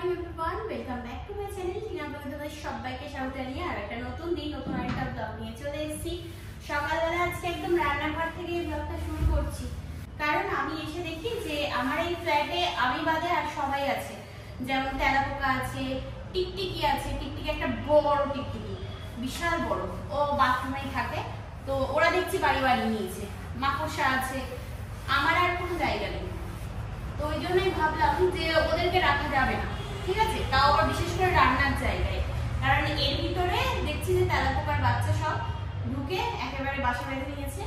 Morning everyone, welcome back to my channel. তোমাদের সবাইকে স্বাগত জানিয়ে আর একটা নতুন দিন নতুন আরেকটা ব্লগ নিয়ে চলে এসেছি। সকালবেলা আজকে একদম রান্নাঘর থেকে এই ব্লগটা শুরু করছি, কারণ আমি এসে দেখি যে আমার এই ফ্ল্যাটে আমি বাদে আর সবাই আছে। যেমন তেলাপোকা আছে, টিকটিকি আছে, টিকটিকি একটা বড় টিকটিকি, বিশাল বড়, ও বাথরুমেই থাকে। তো ওরা দেখছি বাড়ি বাড়ি নিয়েছে। মাকড়সা আছে, আমার আর কোনো জায়গা নেই। তো ওই জন্যই ভাবলাম যে ওদেরকে রাখা যাবে না, ঠিক আছে, তাও আবার বিশেষ করে রান্নার জায়গায়। কারণ এর ভিতরে দেখছি যে তেলাপোকার বাচ্চা সব ঢুকে একেবারে বাসা বেঁধে নিয়েছে।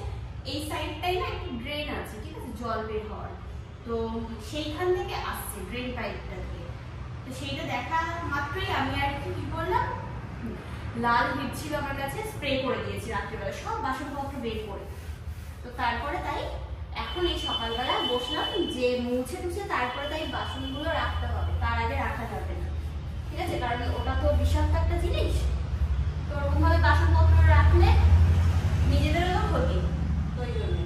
এই সাইডটাই না একটু ড্রেন আছে, ঠিক আছে, জল বের হওয়ার, তো সেইখান থেকে আসছে ড্রেন পাইপটা দিয়ে। তো সেইটা দেখা মাত্রই আমি আর কি করলাম, লাল হিট ছিল আমার কাছে, স্প্রে করে দিয়েছি রাত্রিবেলা সব বাসনপত্র বের করে। তো তারপরে তাই এখন এই সকালবেলা বসলাম যে মুছে টুছে তারপরে তাই বাসনগুলো রাখতে হবে, তার আগে রাখা যাবে না, ঠিক আছে, কারণ ওটা তো বিষাক্ত একটা জিনিস। তো ওরকম ভাবে বাসনপত্র রাখলে নিজেদেরও ক্ষতি। তো ওই জন্য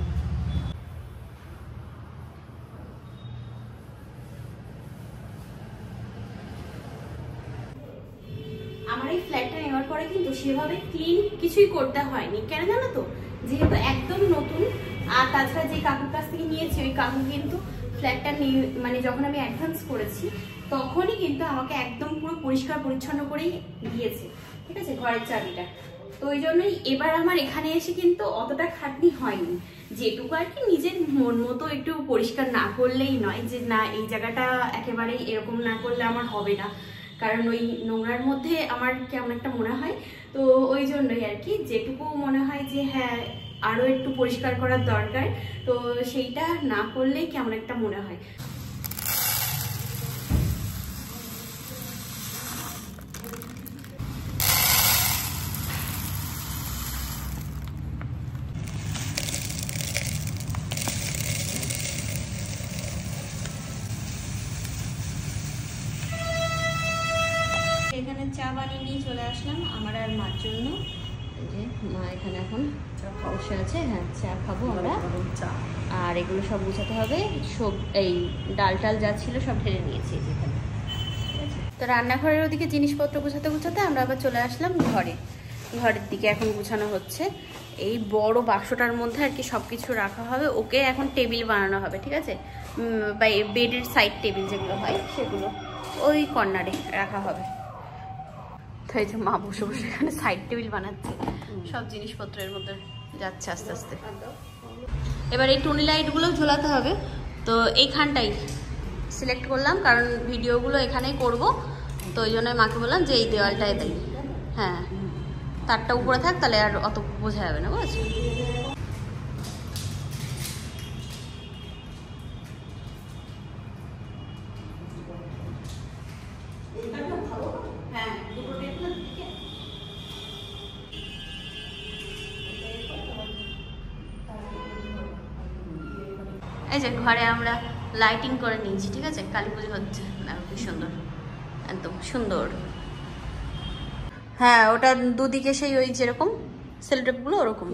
আমার এই ফ্ল্যাটটা নেওয়ার পরে কিন্তু সেভাবে ক্লিন কিছুই করতে হয়নি। কেন জানো তো, যেহেতু একদম নতুন, আর তাছাড়া যে কাকুর কাছ থেকে নিয়েছি ওই কাকু কিন্তু ফ্ল্যাটটা মানে যখন আমি অ্যাডভান্স করেছি তখনই কিন্তু আমাকে একদম পুরো পরিষ্কার পরিচ্ছন্ন করেই দিয়েছে, ঠিক আছে, ঘরের চাবিটা। তো ওই জন্যই এবার আমার এখানে এসে কিন্তু অতটা খাটনি হয়নি। যেটুকু আর কি নিজের মন মতো একটু পরিষ্কার না করলেই নয়, যে না এই জায়গাটা একেবারেই এরকম না করলে আমার হবে না, কারণ ওই নোংরার মধ্যে আমার কেমন একটা মনে হয়। তো ওই জন্যই আর কি যেটুকু মনে হয় যে হ্যাঁ আরো একটু পরিষ্কার করার দরকার, তো সেইটা না করলেই কেমন একটা মনে হয়। এখানে চা বানিয়ে নিয়ে চলে আসলাম আমার আর মার জন্য। এই যে মা এখানে এখন বসে আছে, হ্যাঁ চা খাবো আমরা। আর এগুলো সব গুছাতে হবে, সব এই ডাল টাল যা ছিল সব ঢেলে নিয়েছি যেখানে, ঠিক আছে। তো রান্নাঘরের ওদিকে জিনিসপত্র গুছাতে গুছাতে আমরা আবার চলে আসলাম ঘরের দিকে। এখন গুছানো হচ্ছে এই বড় বাক্সটার মধ্যে আর কি সব কিছু রাখা হবে। ওকে এখন টেবিল বানানো হবে, ঠিক আছে, বা বেডের সাইড টেবিল যেগুলো হয় সেগুলো ওই কর্নারে রাখা হবে। তাই যে মা বসে বসে এখানে সাইড টেবিল বানাচ্ছে, সব জিনিসপত্রের মধ্যে যাচ্ছে আস্তে আস্তে। এবার এই টুনি লাইটগুলো ঝোলাতে হবে, তো এইখানটাই সিলেক্ট করলাম কারণ ভিডিওগুলো এখানেই করব। তো ওই জন্য মাকে বললাম যে এই দেওয়ালটায় দেয়, হ্যাঁ তারটা উপরে থাক, তাহলে আর অত বোঝা যাবে না, বুঝেছি। এই যে ঘরে আমরা লাইটিং করে নিয়েছি, ঠিক আছে, কালী পুজো হচ্ছে, কি সুন্দর, একদম সুন্দর। হ্যাঁ ওটা দুদিকে সেই ওই যেরকম সেলোটেপগুলো ওরকম।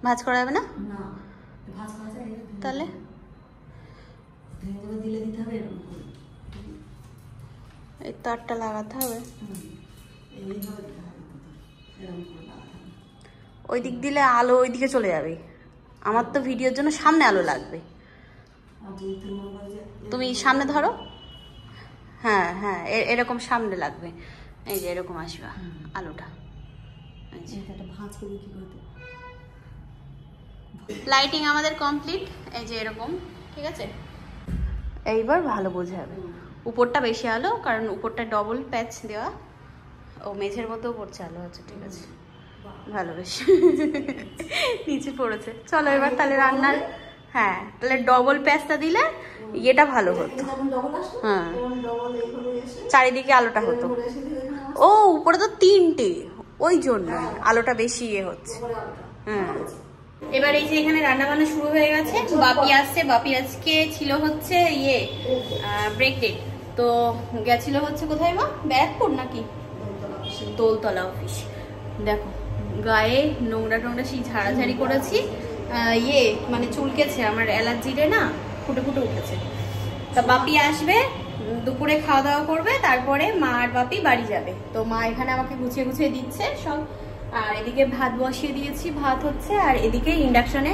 ভাঁজ করা যাবে না, তাহলে এই তারটা লাগাতে হবে। ওই দিক দিলে আলো ওই দিকে চলে যাবে, আমার তো ভিডিওর জন্য সামনে আলো লাগবে। তুমি সামনে ধরো, হ্যাঁ হ্যাঁ এরকম সামনে লাগবে, এই যে এরকম আসবে আলোটা। লাইটিং আমাদের কমপ্লিট, এই যে এরকম, ঠিক আছে। এইবার ভালো বোঝা যাবে, উপরটা বেশি আলো কারণ উপরটা ডবল প্যাচ দেওয়া, ও মেঝের মধ্যেও পড়ছে আলো, আছে, ঠিক আছে, ভালো বেশ নিচে পড়েছে। চলো এবার তাহলে রান্নার, হ্যাঁ তাহলে ডবল প্যাচটা দিলে ইয়েটা ভালো হতো, হ্যাঁ চারিদিকে আলোটা হতো। ও উপরে তো তিনটে, ওই জন্য আলোটা বেশি ইয়ে হচ্ছে, হ্যাঁ। এবার এই যে এখানে রান্না বান্না শুরু হয়ে গেছে, বাপি আসছে, বাপি আজকে ছিল হচ্ছে ইয়ে ব্রেক ডে, তো গেছিল হচ্ছে কোথায় মা, ব্যারাকপুর নাকি দোলতলা অফিস। দেখো গায়ে নোংরা টোংরা সেই ঝাড়াঝাড়ি করেছি, ইয়ে মানে চুলকেছে আমার, অ্যালার্জিতে না ফুটে ফুটে উঠেছে। তা বাপি আসবে, দুপুরে খাওয়া দাওয়া করবে, তারপরে মা আর বাপি বাড়ি যাবে। তো মা এখানে আমাকে গুছিয়ে গুছিয়ে দিচ্ছে সব, আর এদিকে ভাত বসিয়ে দিয়েছি, ভাত হচ্ছে, আর এদিকে ইন্ডাকশনে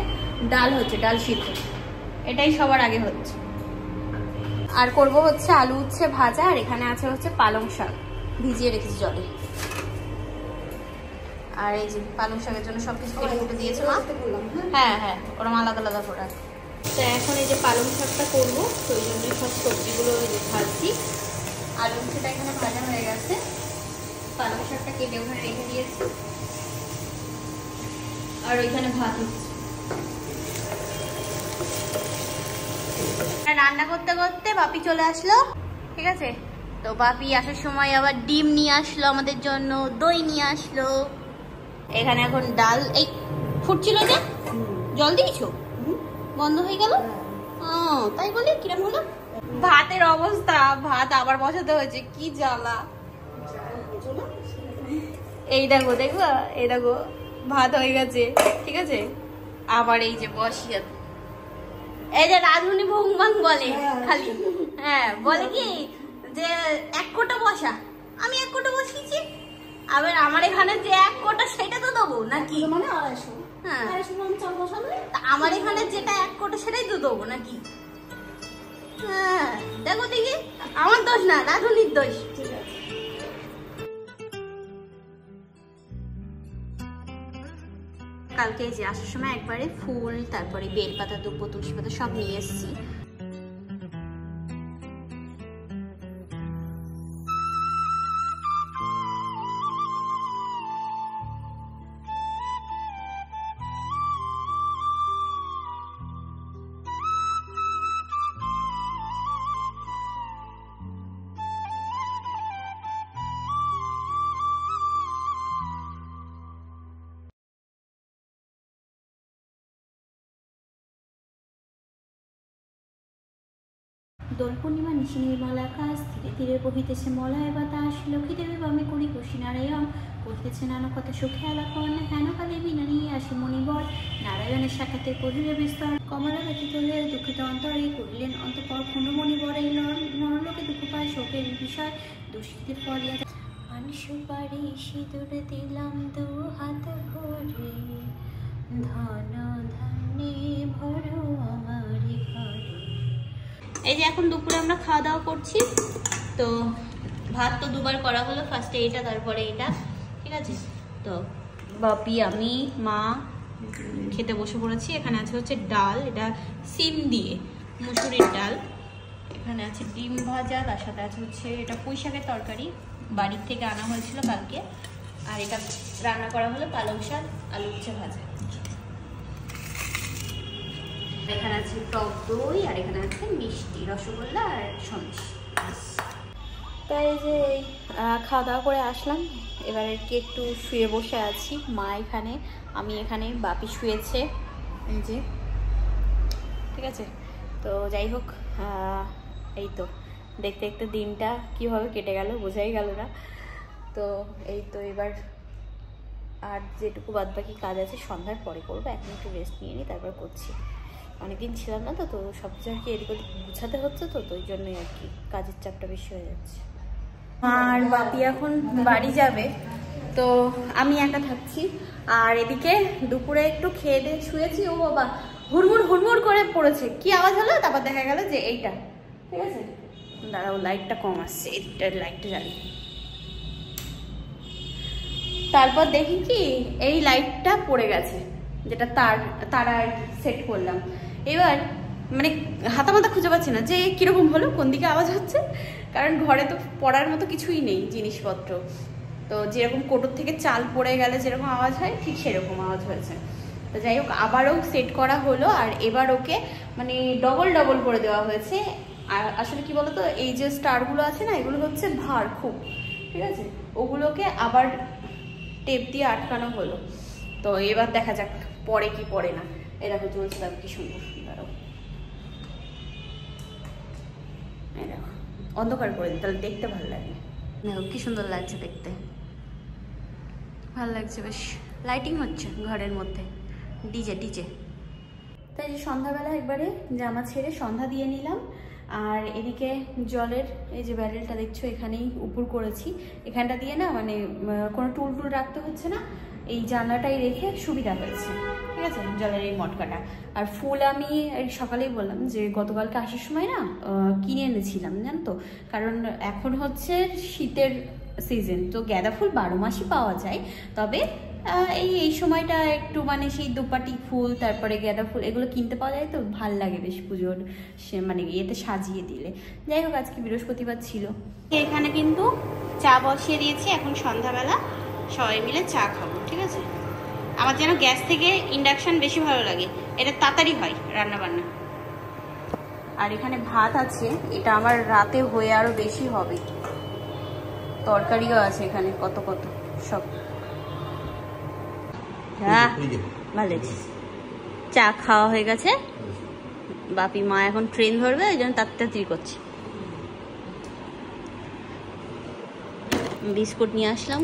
ডাল হচ্ছে, ডাল সিদ্ধ, এটাই সবার আগে হচ্ছে। আর করব হচ্ছে আলু উচ্ছে ভাজা, আর এখানে আছে হচ্ছে পালং শাক ভিজিয়ে রেখেছি জলে। আর এই যে পালং শাকের জন্য সবকিছু কেটে কুটে দিয়েছে মা। হ্যাঁ হ্যাঁ, ওরম আলাদা আলাদা করে। তো এখন এই যে পালং শাকটা করবো, তো ওই জন্য সব সবজিগুলো ভাজছি। আলু উচ্ছেটা এখানে ভাজা হয়ে গেছে, পালং শাকটা কেটে ওখানে রেখে দিয়েছি, আর ওইখানে ভাত হচ্ছে। রান্না করতে করতে বাপি চলে আসলো, ঠিক আছে। তো বাপি আসার সময় আবার ডিম নিয়ে আসলো আমাদের জন্য, দই নিয়ে আসলো। এখানে এখন ডাল এই ফুটছিল, যে জল দিয়েছো, বন্ধ হয়ে গেল। তাই বলি কিরম হলো ভাতের অবস্থা, ভাত আবার বসাতে হয়েছে, কি জ্বালা। এই দেখো দেখো, এই দেখো ভাত হয়ে গেছে, ঠিক আছে। আবার এই যে বসিয়ে, এই যে রাধুনি ভুং ভাং বলে খালি, হ্যাঁ বলে কি যে 1 কোটা বসা, আমি 1 কোটা বসিয়েছি, আবার আমার এখানে যে 1 কোটা সেটা তো দেবো নাকি, মানে 250। হ্যাঁ, আমার এখানে যেটা 1 কোটা সেটাই তো দেবো নাকি। হ্যাঁ দেখো দেখি, আমার দোষ না, রাধুনির দোষ। ঠিক আছে। কালকে যে আসার সময় একবারে ফুল, তারপরে বেলপাতা, দুব্বো, তুলসী পাতা সব নিয়ে এসেছি। দোল পূর্ণিমা নিশি নির্মল আকাশ, ধীরে ধীরে বহিতেছে মলয় বাতাস, লক্ষ্মী দেবী বামে করি কুশি নারায়ণ, করিতেছে নানা কথা সুখে আলাপন, হেনকা দেবী নানিয়ে আসি মণিবর, নারায়ণের সাক্ষাতে কহিলে বিস্তর, কমলা ব্যতীত হয়ে দুঃখিত অন্তরে কহিলেন অন্তঃপর ক্ষুণ্ণমণিবর, এই নরলোকে দুঃখ পায় শোকের বিষয়, দুষ্কৃতির ফলিয়া সুপারি সিঁদুর দিলাম 2 হাত ভরে, ধন ধান্যে ভরো আমার ঘরে। এই যে এখন দুপুরে আমরা খাওয়া দাওয়া করছি। তো ভাত তো 2 বার করা হলো, ফার্স্টে এটা তারপরে এটা, ঠিক আছে। তো বাপি আমি মা খেতে বসে পড়েছি। এখানে আছে হচ্ছে ডাল, এটা সিম দিয়ে মুসুরির ডাল, এখানে আছে ডিম ভাজা, তার সাথে আছে হচ্ছে এটা পুঁই শাকের তরকারি, বাড়ির থেকে আনা হয়েছিল কালকে, আর এটা রান্না করা হলো পালং শাক, আলু উচ্ছে ভাজা। এখানে আছে টক দই, আর এখানে আছে মিষ্টি, রসগোল্লা আর সন্দেশ। তাই যে খাওয়া দাওয়া করে আসলাম, এবারে কি একটু শুয়ে বসে আছি। মা এখানে, আমি এখানে, বাপি শুয়েছে, এই যে, ঠিক আছে। তো যাই হোক, এই তো দেখতে দেখতে দিনটা কীভাবে কেটে গেল বোঝাই গেল না। তো এই তো এবার আর যেটুকু বাদবাকি কাজ আছে সন্ধ্যার পরে করবো, এখন একটু রেস্ট নিয়ে নিই, তারপর করছি। অনেকদিন ছিলাম না, তো তো সব কিছু আর কি এদিক ওদিক গুছাতে হচ্ছে, তো ওই জন্যই আর কি কাজের চাপটা বেশি হয়ে যাচ্ছে। আর বাপি এখন বাড়ি যাবে, তো আমি একা থাকছি। আর এদিকে দুপুরে একটু খেয়ে দিয়ে শুয়েছি, ও বাবা হুড়মুড় হুড়মুড় করে পড়েছে, কি আওয়াজ হলো, তারপর দেখা গেল যে এইটা, ঠিক আছে। দাঁড়াও, লাইটটা কম আসছে, এইটার লাইটটা জ্বালি। তারপর দেখি কি এই লাইটটা পড়ে গেছে, যেটা তারা সেট করলাম। এবার মানে হাতা মাথা খুঁজে পাচ্ছি না যে কিরকম হলো, কোন দিকে আওয়াজ হচ্ছে, কারণ ঘরে তো পড়ার মতো কিছুই নেই জিনিসপত্র। তো যেরকম কোটোর থেকে চাল পড়ে গেলে যেরকম আওয়াজ হয়, ঠিক সেরকম আওয়াজ হয়েছে। তো যাই হোক, আবারও সেট করা হলো, আর এবার ওকে মানে ডবল ডবল করে দেওয়া হয়েছে। আর আসলে কি বলতো, এই যে স্টারগুলো আছে না, এগুলো হচ্ছে ভার খুব, ঠিক আছে, ওগুলোকে আবার টেপ দিয়ে আটকানো হলো। তো এবার দেখা যাক পরে কি পরে না। এই দেখো চলছে, দেখো কি সুন্দর, দাঁড়াও, এই দেখো অন্ধকার করে দিই, তাহলে দেখতে ভালো লাগে। দেখো কি সুন্দর লাগছে দেখতে, ভালো লাগছে বেশ। লাইটিং হচ্ছে ঘরের মধ্যে, ডিজে ডিজে। তাই যে সন্ধ্যাবেলা একবারে জামা ছেড়ে সন্ধ্যা দিয়ে নিলাম। আর এদিকে জলের এই যে ব্যারেলটা দেখছো এখানেই উপর করেছি, এখানটা দিয়ে না মানে কোনো টুল টুল রাখতে হচ্ছে না, এই জানলাটাই রেখে সুবিধা হয়েছে, ঠিক আছে, জলের এই মটকাটা। আর ফুল আমি এই সকালেই বললাম যে গতকালকে আসার সময় না কিনে এনেছিলাম, জানো তো, কারণ এখন হচ্ছে শীতের সিজন, তো গাঁদা ফুল 12 মাসই পাওয়া যায়, তবে এই সময়টা একটু মানে সেই দুপাটি ফুল তারপরে গাঁদা ফুল এগুলো কিনতে পাওয়া যায়, তো ভাল লাগে বেশ পুজোর মানে ইয়েতে সাজিয়ে দিলে। যাই হোক, আজকে বৃহস্পতিবার ছিল। এখানে কিন্তু চা বসিয়ে দিয়েছি, এখন সন্ধ্যাবেলা সবাই মিলে চা খাবো, ঠিক আছে। আমার যেন গ্যাস থেকে ইন্ডাকশন বেশি ভালো লাগে, এটা তাড়াতাড়ি হয় রান্না বান্না। আর এখানে ভাত আছে, এটা আমার রাতে হয়ে আরো বেশি হবে, তরকারিও আছে এখানে কত কত সব। হ্যাঁ ভালো, চা খাওয়া হয়ে গেছে, বাপি মা এখন ট্রেন ধরবে, ওই জন্য তাড়াতাড়ি করছি। বিস্কুট নিয়ে আসলাম,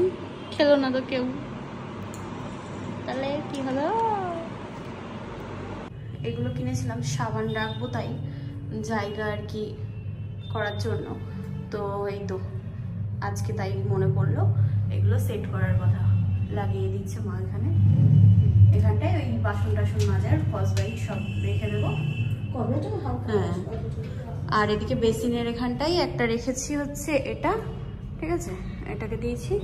খেলো না তো কেউ, তাহলে কি হলো। এগুলো কিনেছিলাম সাবান রাখবো তাই জায়গা আর কি করার জন্য, তো এই তো আজকে তাই মনে পড়লো এগুলো সেট করার কথা, লাগিয়ে দিচ্ছে মা এখানে, এখানটায় ওই বাসন টাসন মাজার কসবাই সব রেখে দেবো। হ্যাঁ, আর এদিকে বেসিনের এখানটাই একটা রেখেছি হচ্ছে এটা, ঠিক আছে, এটাকে দিয়েছি।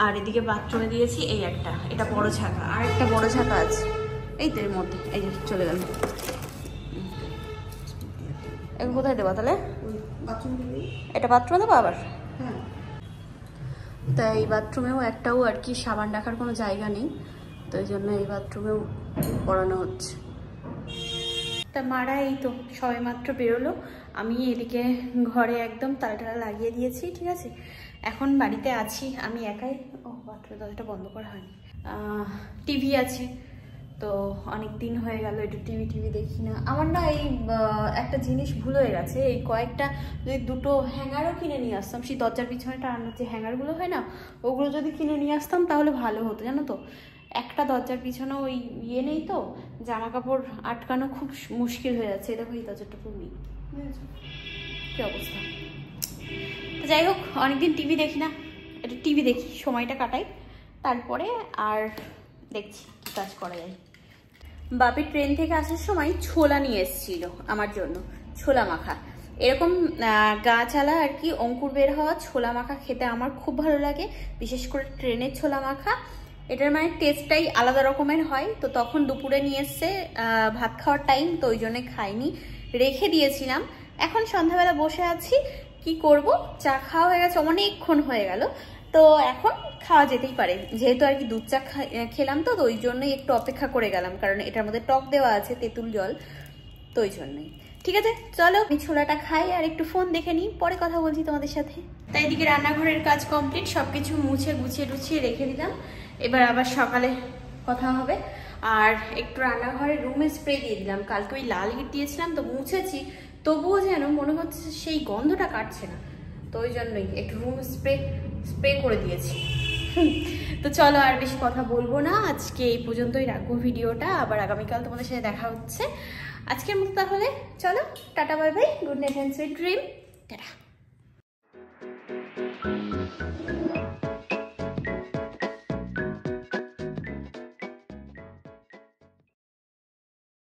আর এদিকে বাথরুমে দিয়েছি এই একটা, এটা বড় ছাকা, আর একটা বড় ছাকা আছে এই তো এর মধ্যে, এই যে চলে গেল। এগুলো কোথায় দেবো তাহলে? এটা বাথরুমে দেবো আবার? হ্যাঁ, তাই এই বাথরুমেও একটাও আর কি সাবান রাখার কোনো জায়গা নেই, তো এই জন্য এই বাথরুমেও পড়ানো হচ্ছে। তা মারা এই তো সবে মাত্র বেরোলো, আমি এদিকে ঘরে একদম তালটা লাগিয়ে দিয়েছি, ঠিক আছে। এখন বাড়িতে আছি আমি একাই। ও বাথরুমের দরজাটা বন্ধ করা হয়নি। টিভি আছে, তো অনেক দিন হয়ে গেল একটু টিভি দেখি না। আমার না এই একটা জিনিস ভুল হয়ে গেছে, এই কয়েকটা যদি দুটো হ্যাঙ্গারও কিনে নিয়ে আসতাম, সেই দরজার পিছনে টানানোর যে হ্যাঙ্গারগুলো হয় না, ওগুলো যদি কিনে নিয়ে আসতাম তাহলে ভালো হতো, জানো তো। একটা দরজার পিছনে ওই ইয়ে নেই, তো জামা কাপড় আটকানো খুব মুশকিল হয়ে যাচ্ছে। দেখো এই দরজাটা পুরো নেই, কি অবস্থা। তো যাই হোক, অনেকদিন টিভি দেখি না, একটু টিভি দেখি, সময়টা কাটাই, তারপরে আর দেখছি কি কাজ করা যায়। বাপি ট্রেন থেকে আসার সময় ছোলা নিয়ে এসেছিল আমার জন্য, ছোলা মাখা। এরকম গাছালা আর কি অঙ্কুর বের হওয়া ছোলা মাখা খেতে আমার খুব ভালো লাগে, বিশেষ করে ট্রেনের ছোলা মাখা। এটার মানে টেস্টটাই আলাদা রকমের হয়। তো তখন দুপুরে নিয়ে এসছে, ভাত খাওয়ার টাইম, তো ওই জন্য খাইনি, রেখে দিয়েছিলাম। এখন সন্ধ্যাবেলা বসে আছি, কি করব, চা খাওয়া হয়ে গেছে, অনেকক্ষণ হয়ে গেল, তো এখন খাওয়া যেতেই পারে। যেহেতু আর কি দুধ চা খেলাম, তো ওই জন্যই একটু অপেক্ষা করে গেলাম, কারণ এটার মধ্যে টক দেওয়া আছে, তেঁতুল জল, তো ওই জন্যই। ঠিক আছে, চলো আমি ছোলাটা খাই আর একটু ফোন দেখে নিই, পরে কথা বলছি তোমাদের সাথে। তাই এদিকে রান্নাঘরের কাজ কমপ্লিট, সবকিছু মুছে গুছিয়ে টুছিয়ে রেখে দিলাম। এবার আবার সকালে কথা হবে। আর একটু রান্নাঘরের রুমে স্প্রে দিয়ে দিলাম, কালকে ওই লাল ইট দিয়েছিলাম, তো মুছেছি, তবুও যেন মনে হচ্ছে সেই গন্ধটা কাটছে না, তো ওই জন্যই একটু রুম স্প্রে করে দিয়েছি। তো চলো আর বেশি কথা বলবো না, আজকে এই পর্যন্তই রাখবো ভিডিওটা, আবার আগামীকাল তোমাদের সাথে দেখা হচ্ছে। আজকের মতো তাহলে চলো, tata bye bye, good night and sweet dream, tata.